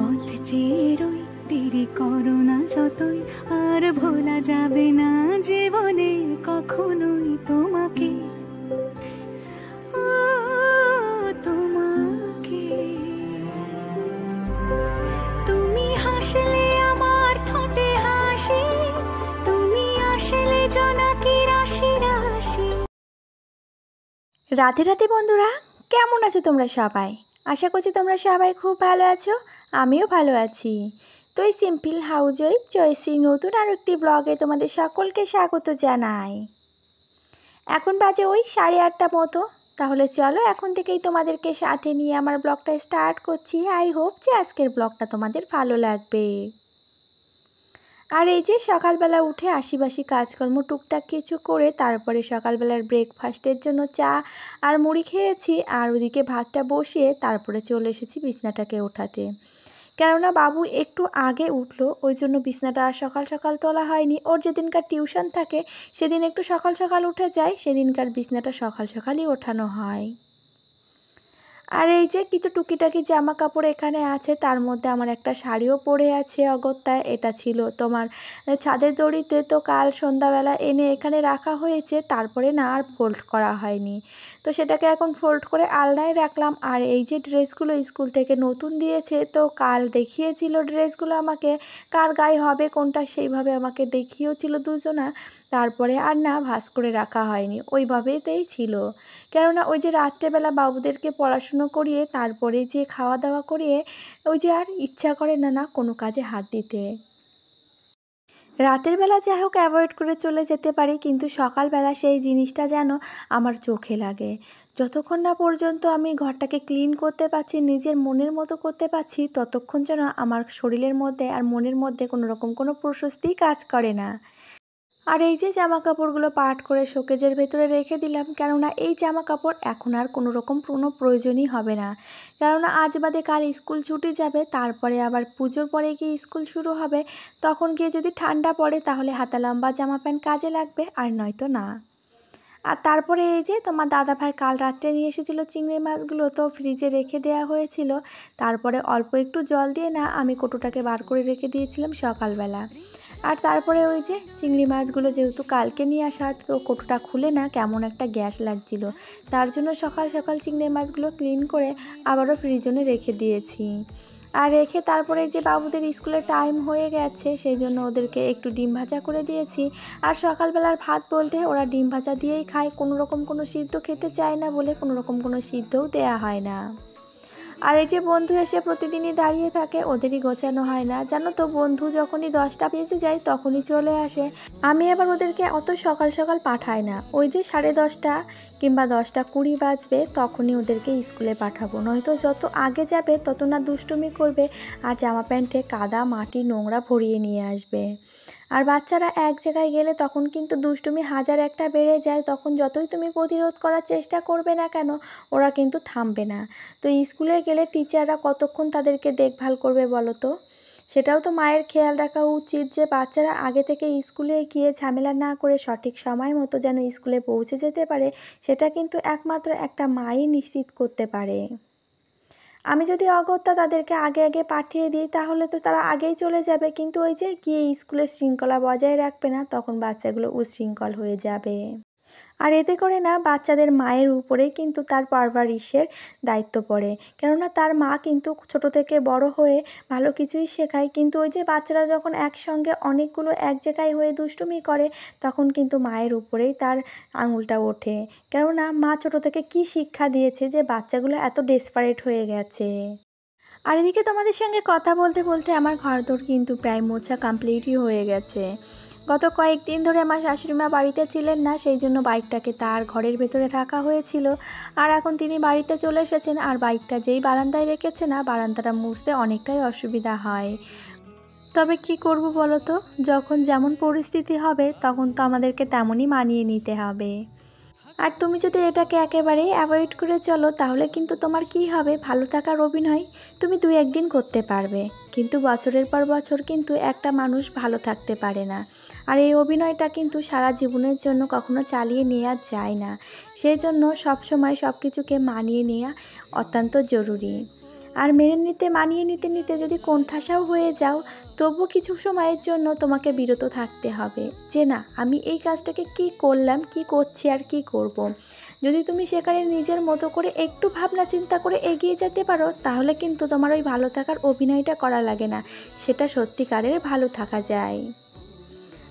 পথ চেরোই দেরি করো না যতই, আর ভোলা যাবে না জীবনে কখনোই তোমাকে, ও তোমাকে। তুমি হাসলে আমার ঠোঁটে হাসি, তুমি আসলে জোনাকি রাশি রাশি। রাধে রাধে বন্ধুরা, কেমন আছো তোমরা সবাই? আশা করছি তোমরা সবাই খুব ভালো আছো, আমিও ভালো আছি। তো এই সিম্পল হাউসওয়াইফ জয়শ্রী নতুন আর একটি ব্লগে তোমাদের সকলকে স্বাগত জানাই। এখন বাজে ওই 8:30 মতো। তাহলে চলো এখন থেকেই তোমাদেরকে সাথে নিয়ে আমার ব্লগটা স্টার্ট করছি। আই হোপ যে আজকের ব্লগটা তোমাদের ভালো লাগবে। আর এই যে সকালবেলা উঠে আশিবাসি কাজকর্ম টুকটাক কিছু করে তারপরে সকালবেলার ব্রেকফাস্টের জন্য চা আর মুড়ি খেয়েছি, আর ওদিকে ভাতটা বসিয়ে তারপরে চলে এসেছি বিছনাটাকে ওঠাতে। কেননা বাবু একটু আগে উঠলো, ওই জন্য বিছনাটা আর সকাল সকাল তোলা হয়নি। ওর যেদিনকার টিউশন থাকে সেদিন একটু সকাল সকাল উঠে যায়, সেদিনকার বিছনাটা সকাল সকালই ওঠানো হয়। আর এই যে কিছু টুকিটাকি জামা কাপড় এখানে আছে, তার মধ্যে আমার একটা শাড়িও পরে আছে অগত্যায়। এটা ছিল তোমার ছাদের দড়িতে, তো কাল সন্ধ্যাবেলা এনে এখানে রাখা হয়েছে, তারপরে না আর ফোল্ড করা হয়নি। তো সেটাকে এখন ফোল্ড করে আলনায় রাখলাম। আর এই যে ড্রেসগুলো স্কুল থেকে নতুন দিয়েছে, তো কাল দেখিয়েছিল ড্রেসগুলো আমাকে কার গায়ে হবে কোনটা, সেইভাবে আমাকে দেখিয়েছিল দুজনা। তারপরে আর না ভাঁজ করে রাখা হয়নি, ওইভাবেতেই ছিল। কেননা ওই যে রাত্রেবেলা বাবুদেরকে পড়াশুনো করিয়ে তারপরে যে খাওয়া দাওয়া করিয়ে ওই যে আর ইচ্ছা করে না কোনো কাজে হাত দিতে। রাতের বেলা যাই হোক অ্যাভয়েড করে চলে যেতে পারি, কিন্তু সকালবেলা সেই জিনিসটা যেন আমার চোখে লাগে। যতক্ষণ না পর্যন্ত আমি ঘরটাকে ক্লিন করতে পারছি, নিজের মনের মতো করতে পারছি, ততক্ষণ যেন আমার শরীরের মধ্যে আর মনের মধ্যে কোনো রকম কোনো প্রশস্তিই কাজ করে না। আর এই যে জামা কাপড়গুলো পাট করে শোকেজের ভেতরে রেখে দিলাম, কেননা এই জামা কাপড় এখন আর কোনো রকম কোনো প্রয়োজনই হবে না। কেননা আজ বাদে কাল স্কুল ছুটি যাবে, তারপরে আবার পুজোর পরে গিয়ে স্কুল শুরু হবে। তখন গিয়ে যদি ঠান্ডা পড়ে তাহলে হাতা লম্বা জামা প্যান্ট কাজে লাগবে, আর নয়তো না। আর তারপরে এই যে তোমার দাদাভাই কাল রাত্রে নিয়ে এসেছিলো চিংড়ি মাছগুলো, তো ফ্রিজে রেখে দেওয়া হয়েছিল। তারপরে অল্প একটু জল দিয়ে না আমি কৌটোটাকে বার করে রেখে দিয়েছিলাম সকালবেলা। আর তারপরে ওই যে চিংড়ি মাছগুলো যেহেতু কালকে নিয়ে আসা, তো কৌটোটা খুলে না কেমন একটা গ্যাস লাগছিল, তার জন্য সকাল সকাল চিংড়ি মাছগুলো ক্লিন করে আবারও ফ্রিজে রেখে দিয়েছি। আর রেখে তারপরে যে বাবুদের স্কুলের টাইম হয়ে গেছে, সেই জন্য ওদেরকে একটু ডিম ভাজা করে দিয়েছি। আর সকালবেলার ভাত বলতে ওরা ডিম ভাজা দিয়েই খায়, কোনো রকম কোনো সিদ্ধ খেতে চায় না বলে কোনো রকম কোনো সিদ্ধও দেয়া হয় না। আর এই যে বন্ধু এসে প্রতিদিনই দাঁড়িয়ে থাকে, ওদেরই গোছানো হয় না জানো তো। বন্ধু যখনই 10টা বেজে যায় তখনই চলে আসে। আমি আবার ওদেরকে অত সকাল সকাল পাঠাই না, ওই যে 10:30 কিংবা 10:20 বাজবে তখনই ওদেরকে স্কুলে পাঠাবো। নয়তো যত আগে যাবে তত না দুষ্টুমি করবে আর জামা প্যান্টে কাদা মাটি নোংরা ভরিয়ে নিয়ে আসবে। আর বাচ্চারা এক জায়গায় গেলে তখন কিন্তু দুষ্টুমি হাজার একটা বেড়ে যায়। তখন যতই তুমি প্রতিরোধ করার চেষ্টা করবে না কেন, ওরা কিন্তু থামবে না। তো স্কুলে গেলে টিচাররা কতক্ষণ তাদেরকে দেখভাল করবে বলো তো? সেটাও তো মায়ের খেয়াল রাখা উচিত যে বাচ্চারা আগে থেকে স্কুলে গিয়ে ঝামেলা না করে সঠিক সময় মতো যেন স্কুলে পৌঁছে যেতে পারে, সেটা কিন্তু একমাত্র একটা মাই নিশ্চিত করতে পারে। আমি যদি অগত্যা তাদেরকে আগে আগে পাঠিয়ে দিই তাহলে তো তারা আগেই চলে যাবে, কিন্তু ওই যে গিয়ে স্কুলের শৃঙ্খলা বজায় রাখবে না, তখন বাচ্চাগুলো উচ্ছৃঙ্খল হয়ে যাবে। আর এতে করে না বাচ্চাদের মায়ের উপরেই কিন্তু তার পারভারিশের দায়িত্ব পড়ে। কেননা তার মা কিন্তু ছোট থেকে বড় হয়ে ভালো কিছুই শেখায়, কিন্তু ওই যে বাচ্চারা যখন একসঙ্গে অনেকগুলো এক জায়গায় হয়ে দুষ্টুমি করে, তখন কিন্তু মায়ের উপরেই তার আঙুলটা ওঠে। কেননা মা ছোট থেকে কি শিক্ষা দিয়েছে যে বাচ্চাগুলো এত ডেসপারেট হয়ে গেছে। আর এদিকে তোমাদের সঙ্গে কথা বলতে বলতে আমার ঘরদোর কিন্তু প্রায় মোছা কমপ্লিটই হয়ে গেছে। গত কয়েকদিন ধরে আমার শাশুড়িমা বাড়িতে ছিলেন না, সেই জন্য বাইকটাকে তার ঘরের ভেতরে রাখা হয়েছিল। আর এখন তিনি বাড়িতে চলে এসেছেন, আর বাইকটা যেই বারান্দায় রেখেছে না, বারান্দাটা মুছতে অনেকটাই অসুবিধা হয়। তবে কি করব বলো তো, যখন যেমন পরিস্থিতি হবে তখন তো আমাদেরকে তেমনই মানিয়ে নিতে হবে। আর তুমি যদি এটাকে একেবারেই অ্যাভয়েড করে চলো তাহলে কিন্তু তোমার কি হবে, ভালো থাকার অভিনয় তুমি 2-1 দিন করতে পারবে, কিন্তু বছরের পর বছর কিন্তু একটা মানুষ ভালো থাকতে পারে না। আর এই অভিনয়টা কিন্তু সারা জীবনের জন্য কখনো চালিয়ে নেওয়া যায় না। সেই জন্য সবসময় সব কিছুকে মানিয়ে নেওয়া অত্যন্ত জরুরি। আর মেনে নিতে মানিয়ে নিতে নিতে যদি কোণঠাসাও হয়ে যাও, তবু কিছু সময়ের জন্য তোমাকে বিরত থাকতে হবে যে না, আমি এই কাজটাকে কি করলাম, কি করছি আর কি করব। যদি তুমি সেখানে নিজের মতো করে একটু ভাবনা চিন্তা করে এগিয়ে যেতে পারো, তাহলে কিন্তু তোমার ওই ভালো থাকার অভিনয়টা করা লাগে না, সেটা সত্যিকারের ভালো থাকা যায়।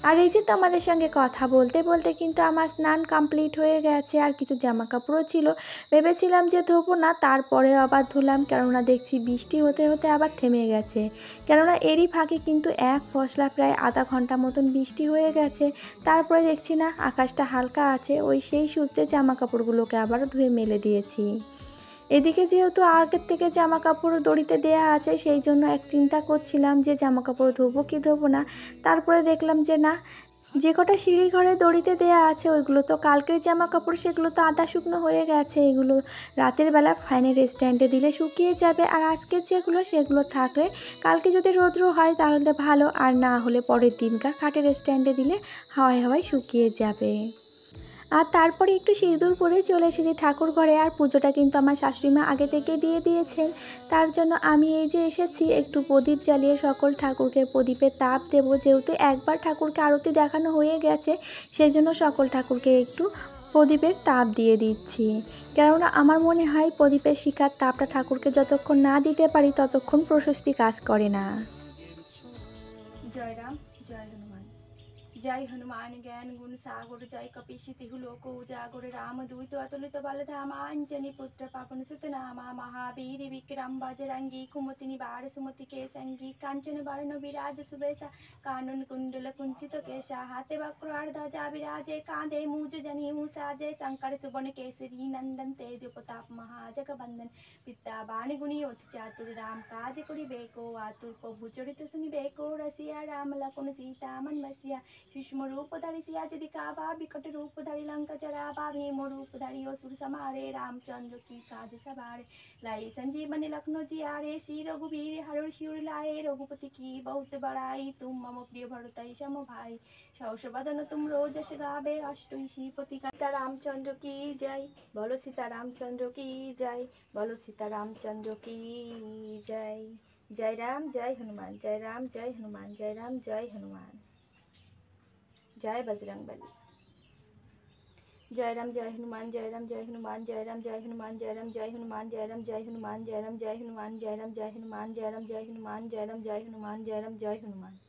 আর এই যে তোমাদের সঙ্গে কথা বলতে বলতে কিন্তু আমার স্নান কমপ্লিট হয়ে গেছে। আর কিছু জামা কাপড়ও ছিল, ভেবেছিলাম যে ধোবো না, তারপরেও আবার ধুলাম, কেননা দেখছি বৃষ্টি হতে হতে আবার থেমে গেছে। কেননা এরই ফাঁকে কিন্তু এক ফসলা প্রায় আধা ঘন্টা মতন বৃষ্টি হয়ে গেছে। তারপরে দেখছি না আকাশটা হালকা আছে, ওই সেই সূত্রে জামা কাপড়গুলোকে আবার ধুয়ে মেলে দিয়েছি। এদিকে যেহেতু আগের থেকে জামা কাপড় দড়িতে দেয়া আছে, সেই জন্য এক চিন্তা করছিলাম যে জামা কাপড় ধোবো কি ধোবো না। তারপরে দেখলাম যে না, যে কটা সিঁড়ির ঘরে দড়িতে দেয়া আছে ওইগুলো তো কালকের জামা কাপড়, সেগুলো তো আধা শুকনো হয়ে গেছে, এগুলো রাতের বেলা ফ্যানের স্ট্যান্ডে দিলে শুকিয়ে যাবে। আর আজকের যেগুলো সেগুলো থাকলে কালকে যদি রৌদ্র হয় তাহলে ভালো, আর না হলে পরের দিনকার খাটের স্ট্যান্ডে দিলে হাওয়ায় হাওয়ায় শুকিয়ে যাবে। আর তারপরে একটু সিঁদুর পরে চলে এসেছি ঠাকুর ঘরে। আর পুজোটা কিন্তু আমার শাশুড়িমা আগে থেকে দিয়ে দিয়েছেন, তার জন্য আমি এই যে এসেছি একটু প্রদীপ জ্বালিয়ে সকল ঠাকুরকে প্রদীপের তাপ দেবো। যেহেতু একবার ঠাকুরকে আরতি দেখানো হয়ে গেছে, সেই জন্য সকল ঠাকুরকে একটু প্রদীপের তাপ দিয়ে দিচ্ছি। কেননা আমার মনে হয় প্রদীপের শিখার তাপটা ঠাকুরকে যতক্ষণ না দিতে পারি ততক্ষণ প্রশস্তি কাজ করে না। জয় রাম, জয় হনুমান। जय हनुमान ज्ञान गुण सागर जय कपीशिति लोक उजागर राम दूत अतुलित बलधामांजनी पुत्र पावन सुत नामा महावीर विक्रम बजरंगी कुमति निवार सुमति के संगी कांचन वर्ण विराज सुबेसा कानन कुंडल कुंचित केशा हाथे वक्र ध्वजा विराजे कांधे मूज जनी साजे शंकर सुवन केसरी नंदन तेज प्रताप महाजग बंदन पिता बाणी गुणी अति चातुर राम काज करिबेको आतुर प्रभु चरित सुनिबेको रसिया राम लखन सीता मन बसिया सूक्ष्म रूपधारी सिया यदि काबा विकट रूपधारी लंका जराबा भीम रूपधारी असुर समारे रामचंद्र की काज सवारे लाई संजीवनी लखनऊ जियारे श्री रघुवीर हर शिवर लाए रघुपति की बहुत बड़ाई तुम मम प्रिय भरतई सम भाई सहस बदन तुम रोजस गावे अष्टई श्रीपति सीता रामचंद्र की जय बोलो सीता रामचंद्र की जय बोलो सीता रामचंद्र की जय। जय राम जय हनुमान, जय राम जय हनुमान, जय राम जय हनुमान। जय बजरंगबली। जय राम जय हनुमान, जय राम जय हनुमान, जय राम जय हनुमान, जय राम जय हनुमान, जय राम जय हनुमान, जय राम जय हनुमान, जय राम जय हनुमान, जय राम जय हनुमान, जय राम जय हनुमान, जय राम जय हनुमान।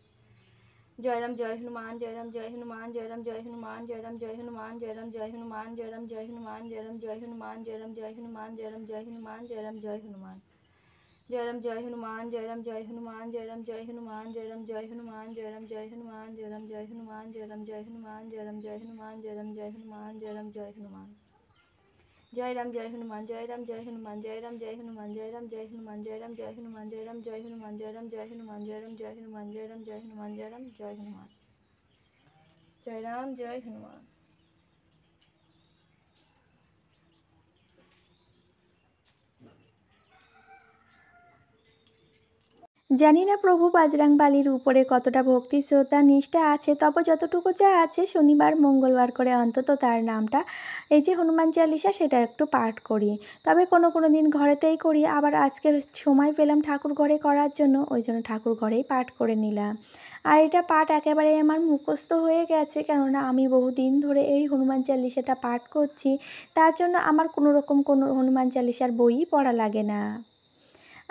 जय राम जय हनुमान, जय राम जय हनुमान, जय राम जय हनुमान, जय राम जय हनुमान, जय राम जय हनुमान, जय राम जय हनुमान, जय राम जय हनुमान, जय राम जय हनुमान, जय राम जय हनुमान, जय राम जय हनुमान। जय राम जय हनुमान, जय राम जय हनुमान, जय राम जय हनुमान, जय राम जय हनुमान, जय राम जय हनुमान, जय राम जय हनुमान, जय राम जय हनुमान, जय राम जय हनुमान, जय राम जय हनुमान, जय राम जय हनुमान। जय राम जय हनुमान, जय राम जय हनुमान, जय राम जय हनुमान, जय राम जय हनुमान, जय राम जय हनुमान, जय राम जय हनुमान, जय राम जय हनुमान, जय राम जय हनुमान, जय राम जय हनुमान, जय राम जय हनुमान। जय राम जय हनुमान। জানি না প্রভু বাজরাংবালির উপরে কতটা ভক্তি শ্রদ্ধা নিষ্ঠা আছে, তবে যতটুকু যা আছে শনিবার মঙ্গলবার করে অন্তত তার নামটা এই যে হনুমান চালিসা সেটা একটু পাঠ করি। তবে কোনো দিন ঘরেতেই করি, আবার আজকে সময় পেলাম ঠাকুর ঘরে করার জন্য, ওই জন্য ঠাকুর ঘরেই পাঠ করে নিলাম। আর এটা পাঠ একেবারেই আমার মুখস্থ হয়ে গেছে, কেননা আমি বহুদিন ধরে এই হনুমান চালিসাটা পাঠ করছি, তার জন্য আমার কোনো হনুমান চালিসার বইই পড়া লাগে না।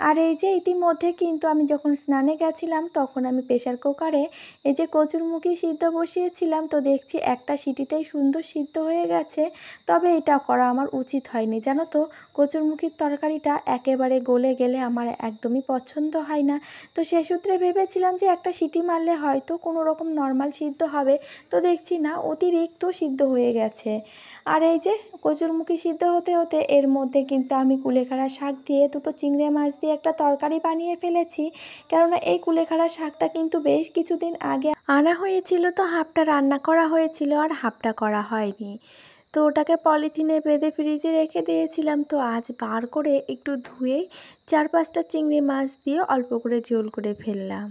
আর এই যে ইতিমধ্যে কিন্তু আমি যখন স্নানে গেছিলাম তখন আমি প্রেসার কুকারে এই যে কচুরমুখী সিদ্ধ বসিয়েছিলাম, তো দেখছি একটা সিটিতেই সুন্দর সিদ্ধ হয়ে গেছে। তবে এটা করা আমার উচিত হয়নি, জানো তো, কচুরমুখীর তরকারিটা একেবারে গলে গেলে আমার একদমই পছন্দ হয় না। তো সে সূত্রে ভেবেছিলাম যে একটা সিটি মারলে হয়তো কোনো রকম নর্মাল সিদ্ধ হবে, তো দেখছি না অতিরিক্ত সিদ্ধ হয়ে গেছে। আর এই যে কচুরমুখী সিদ্ধ হতে হতে এর মধ্যে কিন্তু আমি কুলেখাড়া শাক দিয়ে দুটো চিংড়ি মাছ দিয়ে একটা তরকারি বানিয়ে ফেলেছি। কেননা এই কুলেখাড়া শাকটা কিন্তু বেশ কিছুদিন আগে আনা হয়েছিল, তো হাফটা রান্না করা হয়েছিল আর হাফটা করা হয়নি, তো ওটাকে পলিথিনে বেঁধে ফ্রিজে রেখে দিয়েছিলাম। তো আজ বার করে একটু ধুয়ে 4-5টা চিংড়ি মাছ দিয়ে অল্প করে ঝোল করে ফেললাম।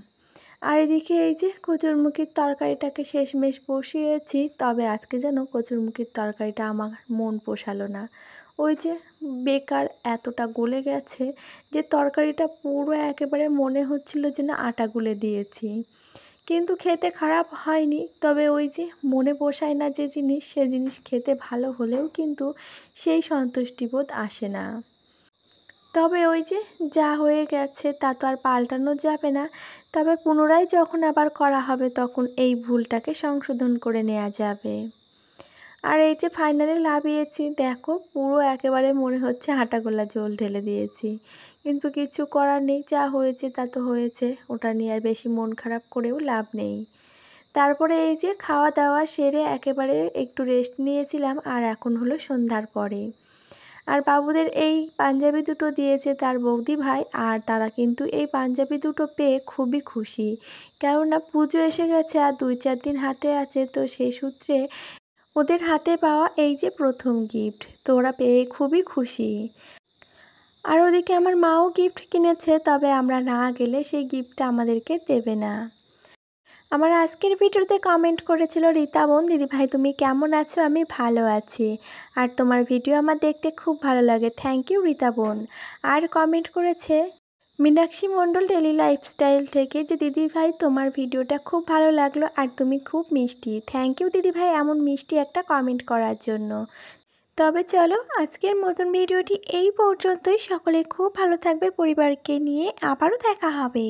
আর এদিকে এই যে কচুরমুখীর তরকারিটাকে শেষমেশ বসিয়েছি, তবে আজকে যেন কচুরমুখীর তরকারিটা আমার মন পোষালো না, ওই যে বেকার এতটা গলে গেছে যে তরকারিটা পুরো একেবারে মনে হচ্ছিল যে না আটা গুলে দিয়েছি। কিন্তু খেতে খারাপ হয়নি, তবে ওই যে মনে পোষায় না যে জিনিস, সে জিনিস খেতে ভালো হলেও কিন্তু সেই সন্তুষ্টিবোধ আসে না। তবে ওই যে যা হয়ে গেছে তা তো আর পাল্টানো যাবে না। তবে পুনরায় যখন আবার করা হবে তখন এই ভুলটাকে সংশোধন করে নেওয়া যাবে। আর এই যে ফাইনালি লাভিয়েছি, দেখো পুরো একেবারে মনে হচ্ছে আটা গোলা জল ঢেলে দিয়েছি। কিন্তু কিছু করার নেই, যা হয়েছে তা তো হয়েছে, ওটা নিয়ে আর বেশি মন খারাপ করেও লাভ নেই। তারপরে এই যে খাওয়া দাওয়া সেরে একেবারে একটু রেস্ট নিয়েছিলাম, আর এখন হলো সন্ধ্যার পরে। আর বাবুদের এই পাঞ্জাবি দুটো দিয়েছে তার বৌদি ভাই, আর তারা কিন্তু এই পাঞ্জাবি দুটো পেয়ে খুবই খুশি, কেননা পুজো এসে গেছে আর 2-4 দিন হাতে আছে, তো সেই সূত্রে ওদের হাতে পাওয়া এই যে প্রথম গিফট, তো ওরা পেয়ে খুবই খুশি। আর ওদিকে আমার মাও গিফট কিনেছে, তবে আমরা না গেলে সেই গিফটটা আমাদেরকে দেবে না। আমার আজকের ভিডিওতে কমেন্ট করেছিল রীতা বোন, দিদিভাই তুমি কেমন আছো? আমি ভালো আছি, আর তোমার ভিডিও আমার দেখতে খুব ভালো লাগে। থ্যাংক ইউ রীতা বোন। আর কমেন্ট করেছে মীনাক্ষী মণ্ডল ডেলি লাইফস্টাইল থেকে যে দিদিভাই তোমার ভিডিওটা খুব ভালো লাগলো আর তুমি খুব মিষ্টি। থ্যাংক ইউ দিদিভাই এমন মিষ্টি একটা কমেন্ট করার জন্য। তবে চলো আজকের মতন ভিডিওটি এই পর্যন্তই। সকলে খুব ভালো থাকবে, পরিবারকে নিয়ে আবারও দেখা হবে।